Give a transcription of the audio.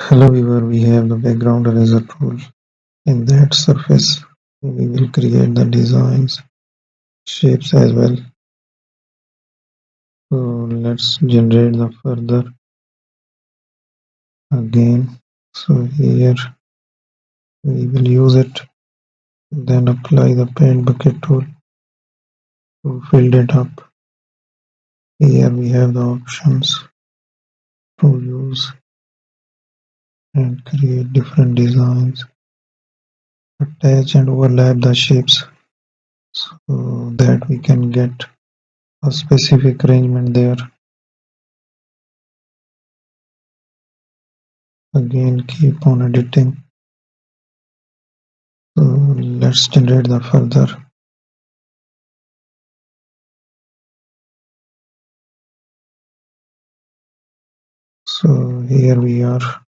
Hello viewer, we have the background eraser tool. In that surface, we will create the designs, shapes as well. So let's generate the further again. So here we will use it, then apply the paint bucket tool to fill it up. Here we have the options to use and create different designs, attach and overlap the shapes so that we can get a specific arrangement there. Again, keep on editing. So let's generate the further. So here we are.